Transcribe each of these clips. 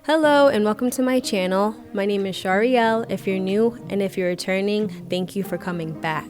Hello and welcome to my channel. My name is Sharielle if you're new, and if you're returning, thank you for coming back.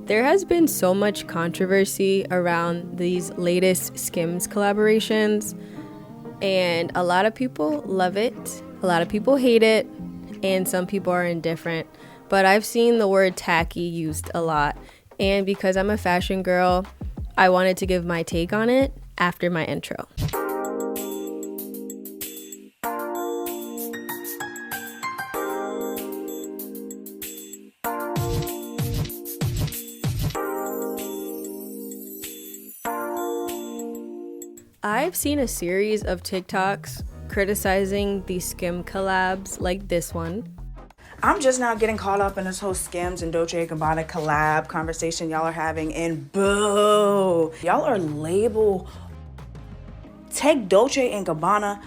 There has been so much controversy around these latest Skims collaborations, and a lot of people love it, a lot of people hate it, and some people are indifferent. But I've seen the word tacky used a lot, and because I'm a fashion girl, I wanted to give my take on it after my intro. I've seen a series of TikToks criticizing the Skim collabs like this one. I'm just now getting caught up in this whole Skims and Dolce Gabbana collab conversation y'all are having, and boo! Y'all are label. Take Dolce and Gabbana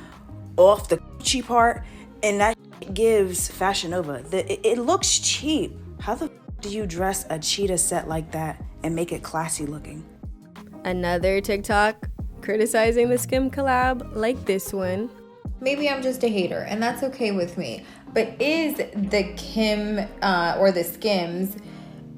off the cheap part, and that gives Fashion Nova. It looks cheap. How the do you dress a cheetah set like that and make it classy looking? Another TikTok criticizing the Skim collab like this one. Maybe I'm just a hater, and that's okay with me. But is the Kim or the Skims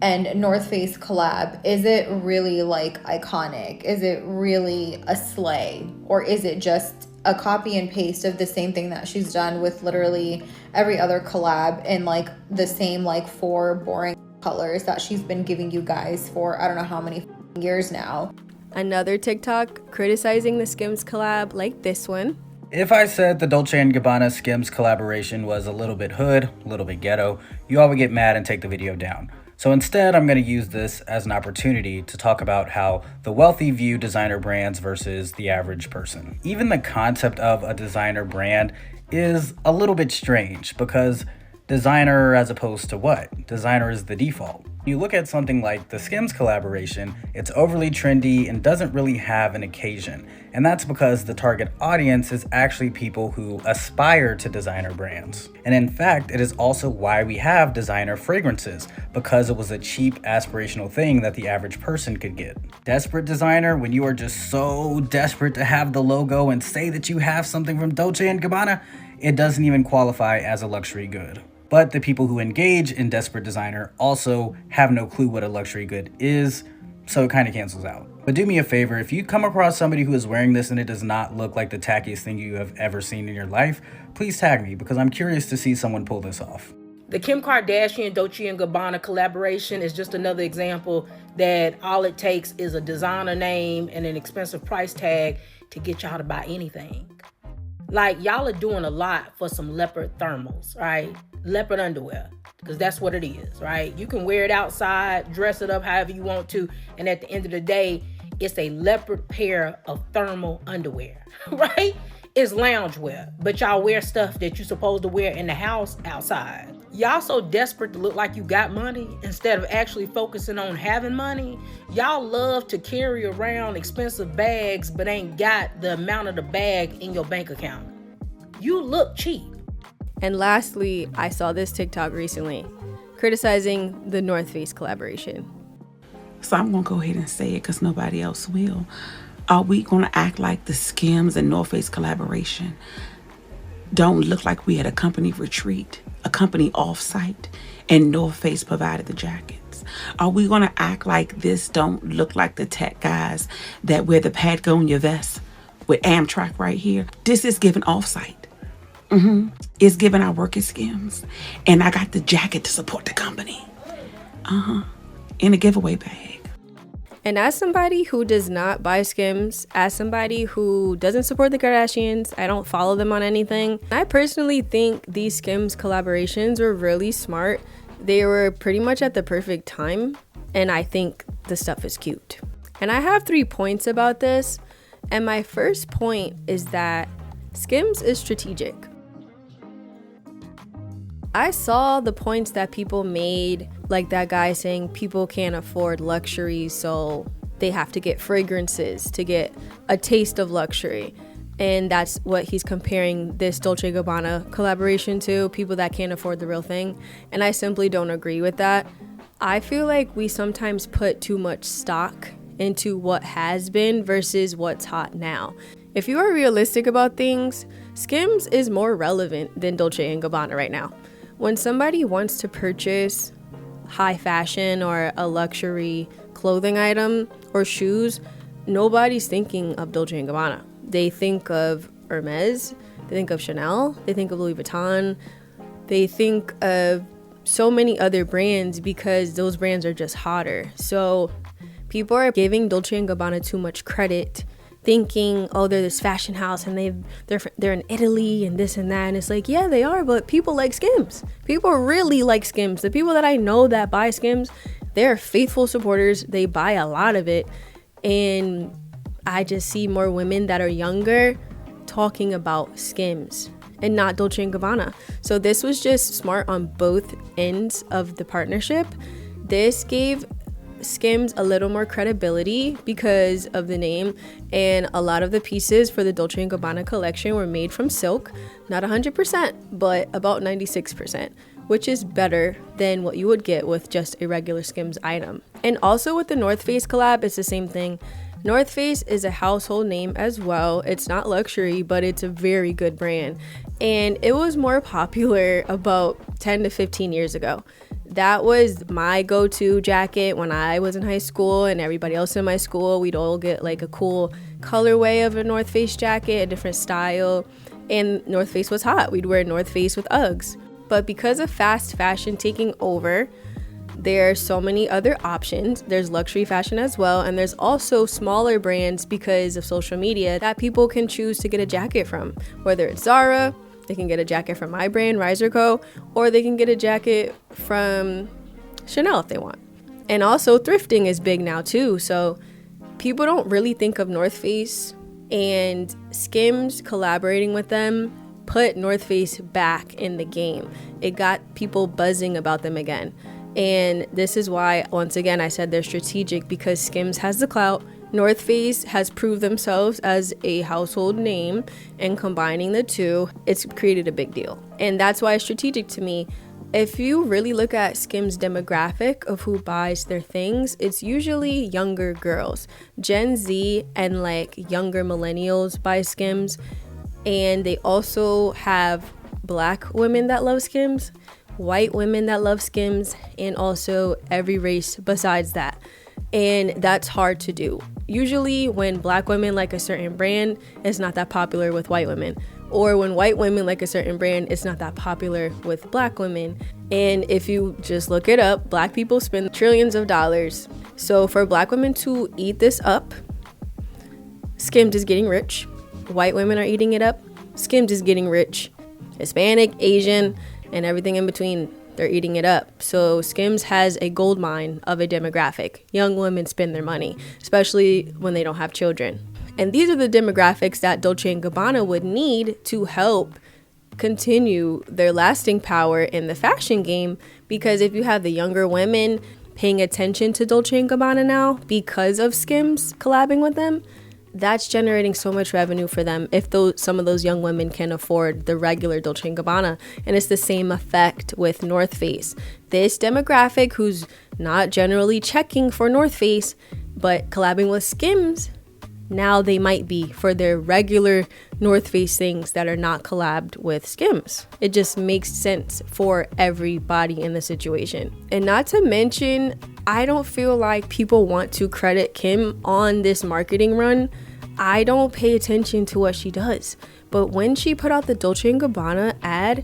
and North Face collab, is it really like iconic? Is it really a slay? Or is it just a copy and paste of the same thing that she's done with literally every other collab in like the same like 4 boring colors that she's been giving you guys for I don't know how many years now? Another TikTok criticizing the Skims collab like this one. If I said the Dolce & Gabbana Skims collaboration was a little bit hood, a little bit ghetto, you all would get mad and take the video down. So instead, I'm going to use this as an opportunity to talk about how the wealthy view designer brands versus the average person. Even the concept of a designer brand is a little bit strange because designer as opposed to what? Designer is the default. You look at something like the Skims collaboration, it's overly trendy and doesn't really have an occasion. And that's because the target audience is actually people who aspire to designer brands. And in fact, it is also why we have designer fragrances, because it was a cheap aspirational thing that the average person could get. Desperate designer, when you are just so desperate to have the logo and say that you have something from Dolce & Gabbana, it doesn't even qualify as a luxury good. But the people who engage in desperate designer also have no clue what a luxury good is, so it kind of cancels out. But do me a favor, if you come across somebody who is wearing this and it does not look like the tackiest thing you have ever seen in your life, please tag me because I'm curious to see someone pull this off. The Kim Kardashian Dolce & Gabbana collaboration is just another example that all it takes is a designer name and an expensive price tag to get y'all to buy anything. Like, y'all are doing a lot for some leopard thermals, right? Leopard underwear, because that's what it is, right? You can wear it outside, dress it up however you want to, and at the end of the day, it's a leopard pair of thermal underwear, right? It's loungewear, but y'all wear stuff that you're supposed to wear in the house outside. Y'all so desperate to look like you got money instead of actually focusing on having money. Y'all love to carry around expensive bags but ain't got the amount of the bag in your bank account. You look cheap. And lastly, I saw this TikTok recently criticizing the North Face collaboration. So I'm going to go ahead and say it because nobody else will. Are we going to act like the Skims and North Face collaboration don't look like we had a company retreat, a company offsite, and North Face provided the jackets? Are we going to act like this don't look like the tech guys that wear the Patagonia vest with Amtrak right here? This is given offsite. It's giving our work at Skims. And I got the jacket to support the company. In a giveaway bag. And as somebody who does not buy Skims, as somebody who doesn't support the Kardashians, I don't follow them on anything, I personally think these Skims collaborations were really smart. They were pretty much at the perfect time, and I think the stuff is cute. And I have 3 points about this, and my first point is that Skims is strategic. I saw the points that people made, like that guy saying people can't afford luxury, so they have to get fragrances to get a taste of luxury. And that's what he's comparing this Dolce Gabbana collaboration to, people that can't afford the real thing. And I simply don't agree with that. I feel like we sometimes put too much stock into what has been versus what's hot now. If you are realistic about things, Skims is more relevant than Dolce & Gabbana right now. When somebody wants to purchase high fashion or a luxury clothing item or shoes, nobody's thinking of Dolce & Gabbana. They think of Hermes, they think of Chanel, they think of Louis Vuitton, they think of so many other brands because those brands are just hotter. So people are giving Dolce & Gabbana too much credit, thinking, oh, they're this fashion house and they're in Italy and this and that. And it's like, yeah, they are, but people like Skims. People really like Skims. The people that I know that buy Skims, they're faithful supporters. They buy a lot of it. And I just see more women that are younger talking about Skims and not Dolce & Gabbana. So this was just smart on both ends of the partnership. This gave Skims a little more credibility because of the name, and a lot of the pieces for the Dolce & Gabbana collection were made from silk, not 100%, but about 96%, which is better than what you would get with just a regular Skims item. And also with the Northface collab, it's the same thing. Northface is a household name as well. It's not luxury, but it's a very good brand. And it was more popular about 10 to 15 years ago. That was my go-to jacket when I was in high school, and everybody else in my school, we'd all get like a cool colorway of a Northface jacket, a different style. And Northface was hot. We'd wear Northface with Uggs. But because of fast fashion taking over, there are so many other options. There's luxury fashion as well, and there's also smaller brands because of social media that people can choose to get a jacket from. Whether it's Zara, they can get a jacket from my brand, Riser Co., or they can get a jacket from Chanel if they want. And also thrifting is big now too, so people don't really think of Northface, and Skims collaborating with them put Northface back in the game. It got people buzzing about them again. And this is why, once again, I said they're strategic, because Skims has the clout. Northface has proved themselves as a household name, and combining the two, it's created a big deal. And that's why it's strategic to me. If you really look at Skims' demographic of who buys their things, it's usually younger girls. Gen Z and like younger millennials buy Skims. And they also have Black women that love Skims, white women that love Skims, and also every race besides that. And that's hard to do. Usually when Black women like a certain brand, it's not that popular with white women. Or when white women like a certain brand, it's not that popular with Black women. And if you just look it up, Black people spend trillions of dollars. So for Black women to eat this up, Skims is getting rich. White women are eating it up, Skims is getting rich. Hispanic, Asian, and everything in between, they're eating it up. So Skims has a gold mine of a demographic. Young women spend their money, especially when they don't have children. And these are the demographics that Dolce & Gabbana would need to help continue their lasting power in the fashion game. Because if you have the younger women paying attention to Dolce & Gabbana now because of Skims collabing with them, that's generating so much revenue for them if some of those young women can afford the regular Dolce & Gabbana. And it's the same effect with Northface. This demographic who's not generally checking for Northface, but collabing with Skims, now they might be for their regular Northface things that are not collabed with Skims. It just makes sense for everybody in the situation. And not to mention, I don't feel like people want to credit Kim on this marketing run. I don't pay attention to what she does. But when she put out the Dolce & Gabbana ad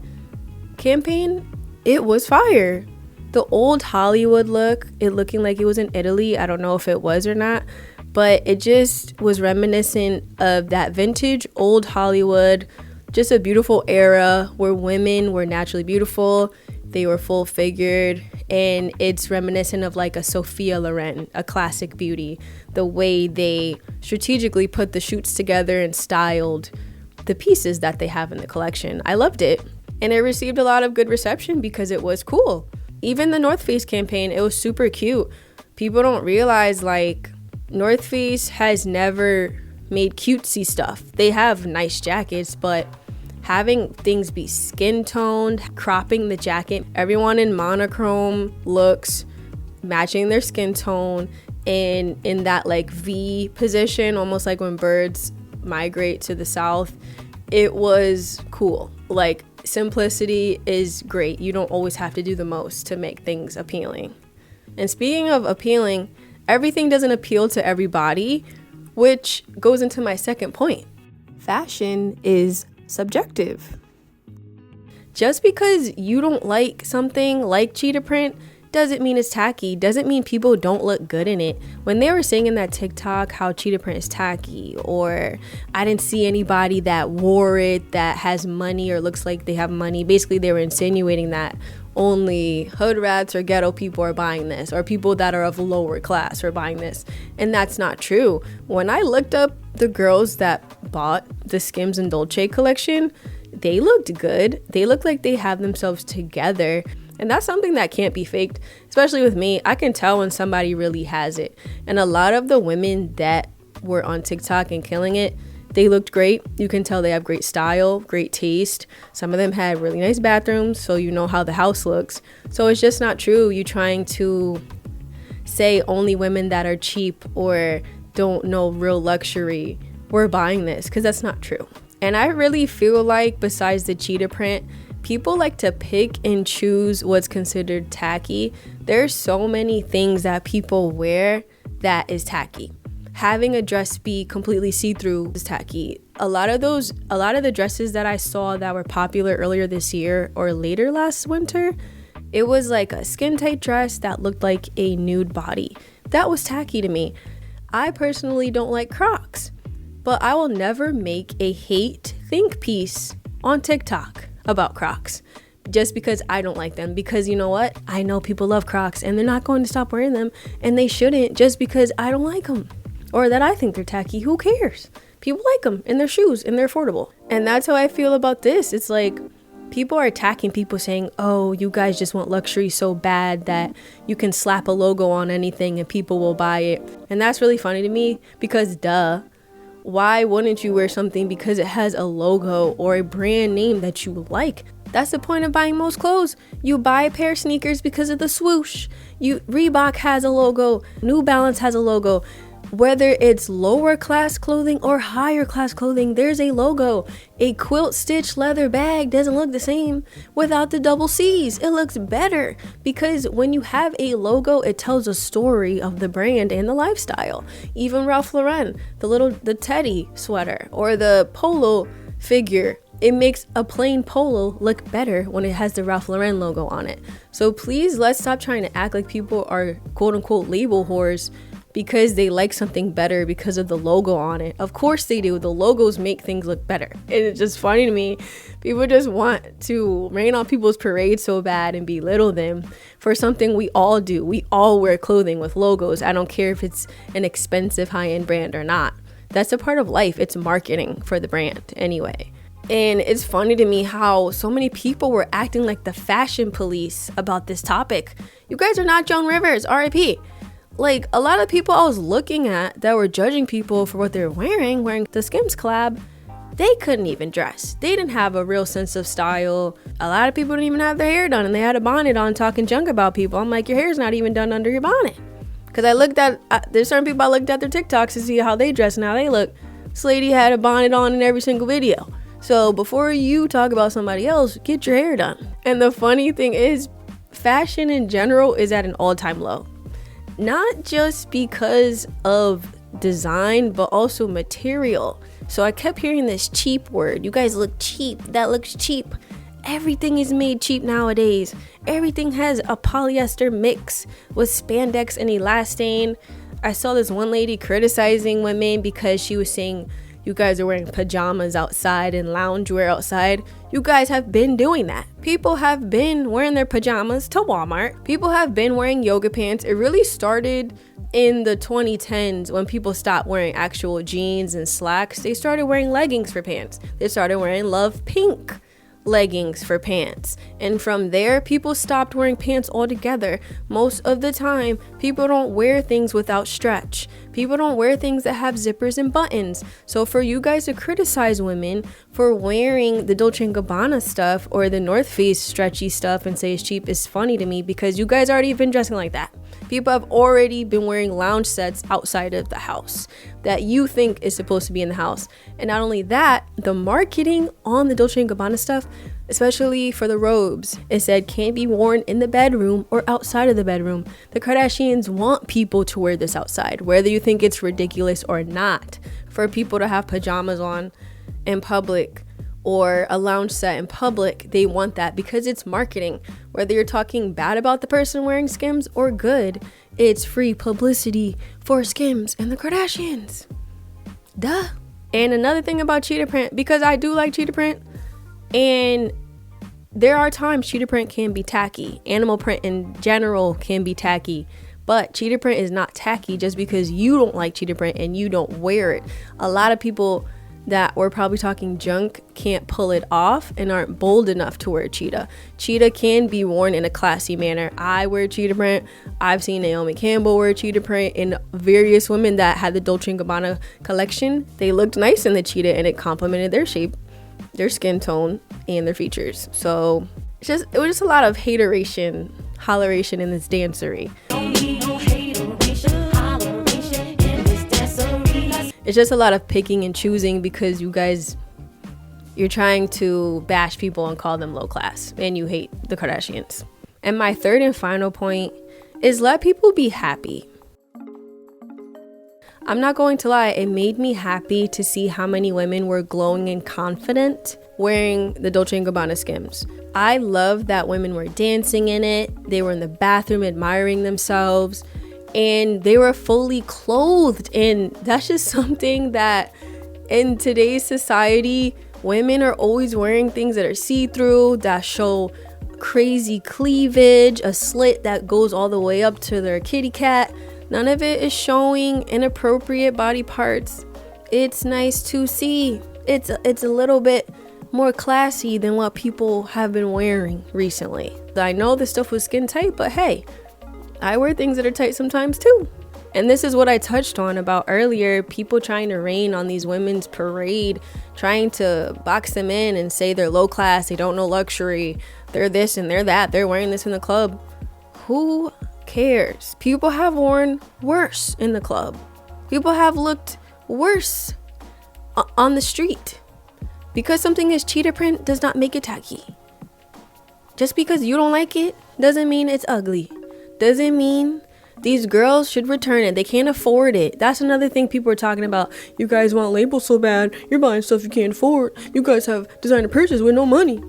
campaign, it was fire. The old Hollywood look, it looking like it was in Italy. I don't know if it was or not, but it just was reminiscent of that vintage old Hollywood, just a beautiful era where women were naturally beautiful. They were full figured, and it's reminiscent of like a Sophia Loren, a classic beauty, the way they strategically put the shoots together and styled the pieces that they have in the collection. I loved it, and it received a lot of good reception because it was cool. Even the Northface campaign, it was super cute. People don't realize like Northface has never made cutesy stuff. They have nice jackets, but having things be skin toned, cropping the jacket, everyone in monochrome looks, matching their skin tone, and in that like V position, almost like when birds migrate to the South, it was cool. Like, simplicity is great. You don't always have to do the most to make things appealing. And speaking of appealing, everything doesn't appeal to everybody, which goes into my second point. Fashion is subjective. Just because you don't like something like cheetah print doesn't mean it's tacky, doesn't mean people don't look good in it. When they were saying in that TikTok how cheetah print is tacky, or I didn't see anybody that wore it that has money or looks like they have money, basically they were insinuating that only hood rats or ghetto people are buying this, or people that are of lower class are buying this. And that's not true. When I looked up the girls that bought the Skims and Dolce collection, they looked good. They looked like they have themselves together. And that's something that can't be faked, especially with me. I can tell when somebody really has it. And a lot of the women that were on TikTok and killing it, they looked great. You can tell they have great style, great taste. Some of them had really nice bathrooms, so you know how the house looks. So it's just not true. You trying to say only women that are cheap or don't know real luxury were buying this, because that's not true. And I really feel like besides the cheetah print, people like to pick and choose what's considered tacky. There's so many things that people wear that is tacky. Having a dress be completely see-through is tacky. A lot of the dresses that I saw that were popular earlier this year or later last winter, it was like a skin-tight dress that looked like a nude body. That was tacky to me. I personally don't like Crocs, but I will never make a hate think piece on TikTok about Crocs just because I don't like them, because you know what? I know people love Crocs and they're not going to stop wearing them, and they shouldn't just because I don't like them or that I think they're tacky. Who cares? People like them and they're shoes and they're affordable. And that's how I feel about this. It's like people are attacking people saying, oh, you guys just want luxury so bad that you can slap a logo on anything and people will buy it. And that's really funny to me because duh. Why wouldn't you wear something because it has a logo or a brand name that you like? That's the point of buying most clothes. You buy a pair of sneakers because of the swoosh. Reebok has a logo. New Balance has a logo. Whether it's lower class clothing or higher class clothing, there's a logo. A quilt stitch leather bag doesn't look the same without the double C's. It looks better because when you have a logo, it tells a story of the brand and the lifestyle. Even Ralph Lauren, the teddy sweater or the polo figure, it makes a plain polo look better when it has the Ralph Lauren logo on it. So please, let's stop trying to act like people are quote unquote label whores because they like something better because of the logo on it. Of course they do. The logos make things look better. And it's just funny to me. People just want to rain on people's parade so bad and belittle them for something we all do. We all wear clothing with logos. I don't care if it's an expensive high-end brand or not. That's a part of life. It's marketing for the brand anyway. And it's funny to me how so many people were acting like the fashion police about this topic. You guys are not Joann Rivers, RIP. Like, a lot of people I was looking at that were judging people for what they're wearing the Skims collab, they couldn't even dress. They didn't have a real sense of style. A lot of people didn't even have their hair done, and they had a bonnet on talking junk about people. I'm like, your hair's not even done under your bonnet. Because there's certain people I looked at their TikToks to see how they dress and how they look. This lady had a bonnet on in every single video. So before you talk about somebody else, get your hair done. And the funny thing is, fashion in general is at an all-time low. Not just because of design, but also material. So I kept hearing this cheap word. You guys look cheap. That looks cheap. Everything is made cheap nowadays. Everything has a polyester mix with spandex and elastane. I saw this one lady criticizing women because she was saying, you guys are wearing pajamas outside and loungewear outside. You guys have been doing that. People have been wearing their pajamas to Walmart. People have been wearing yoga pants. It really started in the 2010s when people stopped wearing actual jeans and slacks. They started wearing leggings for pants. They started wearing Love Pink leggings for pants. And from there, people stopped wearing pants altogether. Most of the time, people don't wear things without stretch. People don't wear things that have zippers and buttons. So for you guys to criticize women for wearing the Dolce & Gabbana stuff or the Northface stretchy stuff and say it's cheap is funny to me because you guys already been dressing like that. People have already been wearing lounge sets outside of the house that you think is supposed to be in the house. And not only that, the marketing on the Dolce & Gabbana stuff, especially for the robes, it said can't be worn in the bedroom or outside of the bedroom. The Kardashians want people to wear this outside, whether you think it's ridiculous or not. For people to have pajamas on in public or a lounge set in public, they want that because it's marketing. Whether you're talking bad about the person wearing Skims or good, it's free publicity for Skims and the Kardashians. Duh. And another thing about cheetah print, because I do like cheetah print, and there are times cheetah print can be tacky. Animal print in general can be tacky. But cheetah print is not tacky just because you don't like cheetah print and you don't wear it. A lot of people that we're probably talking junk can't pull it off and aren't bold enough to wear cheetah. Cheetah can be worn in a classy manner. I wear cheetah print. I've seen Naomi Campbell wear cheetah print, and various women that had the Dolce & Gabbana collection. They looked nice in the cheetah and it complemented their shape, their skin tone, and their features. So it was just a lot of hateration, holleration in this dancery. It's just a lot of picking and choosing because you're trying to bash people and call them low class, and you hate the Kardashians. And my third and final point is let people be happy. I'm not going to lie, it made me happy to see how many women were glowing and confident wearing the Dolce & Gabbana Skims. I love that women were dancing in it. They were in the bathroom admiring themselves, and they were fully clothed. And that's just something that in today's society, women are always wearing things that are see-through, that show crazy cleavage, a slit that goes all the way up to their kitty cat. None of it is showing inappropriate body parts. It's nice to see. It's a little bit more classy than what people have been wearing recently. I know this stuff was skin tight, but hey, I wear things that are tight sometimes too. And this is what I touched on about earlier, people trying to rain on these women's parade, trying to box them in and say they're low class, they don't know luxury, they're this and they're that, they're wearing this in the club. Who cares? People have worn worse in the club. People have looked worse on the street. Because something is cheetah print does not make it tacky. Just because you don't like it doesn't mean it's ugly. Doesn't mean these girls should return it. They can't afford it. That's another thing people are talking about. You guys want labels so bad. You're buying stuff you can't afford. You guys have designer purchases with no money.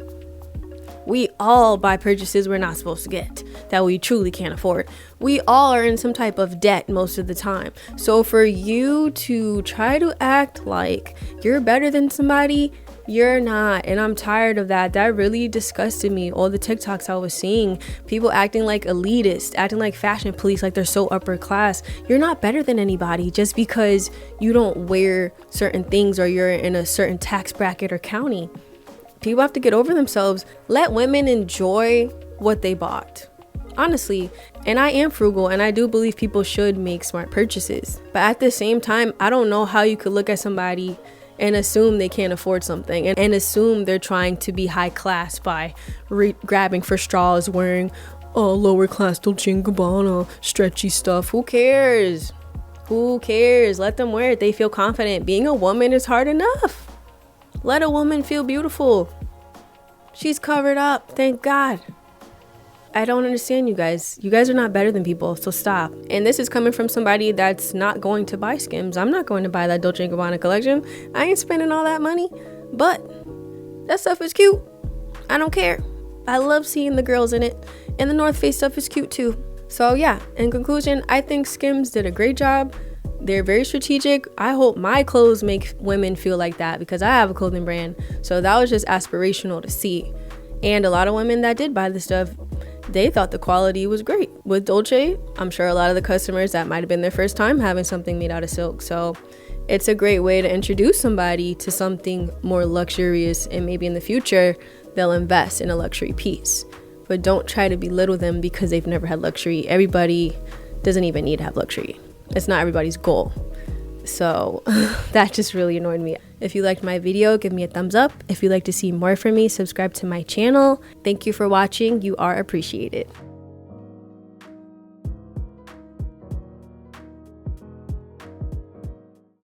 We all buy purchases we're not supposed to get that we truly can't afford. We all are in some type of debt most of the time. So for you to try to act like you're better than somebody, you're not. And I'm tired of that. That really disgusted me. All the TikToks I was seeing, people acting like elitist, acting like fashion police, like they're so upper class. You're not better than anybody just because you don't wear certain things or you're in a certain tax bracket or county. People have to get over themselves. Let women enjoy what they bought. Honestly, and I am frugal and I do believe people should make smart purchases. But at the same time, I don't know how you could look at somebody and assume they can't afford something and assume they're trying to be high class by grabbing for straws, wearing lower class Dolce & Gabbana stretchy stuff. Who cares? Who cares? Let them wear it. They feel confident. Being a woman is hard enough. Let a woman feel beautiful. She's covered up, thank God. I don't understand you guys. You guys are not better than people, so stop. And this is coming from somebody that's not going to buy Skims. I'm not going to buy that Dolce & Gabbana collection. I ain't spending all that money, but that stuff is cute. I don't care. I love seeing the girls in it. And the Northface stuff is cute too. So yeah, in conclusion, I think Skims did a great job. They're very strategic. I hope my clothes make women feel like that because I have a clothing brand. So that was just aspirational to see. And a lot of women that did buy the stuff, they thought the quality was great. With Dolce, I'm sure a lot of the customers, that might have been their first time having something made out of silk. So it's a great way to introduce somebody to something more luxurious, and maybe in the future, they'll invest in a luxury piece. But don't try to belittle them because they've never had luxury. Everybody doesn't even need to have luxury. It's not everybody's goal. So that just really annoyed me. If you liked my video, give me a thumbs up. If you'd like to see more from me, subscribe to my channel. Thank you for watching. You are appreciated.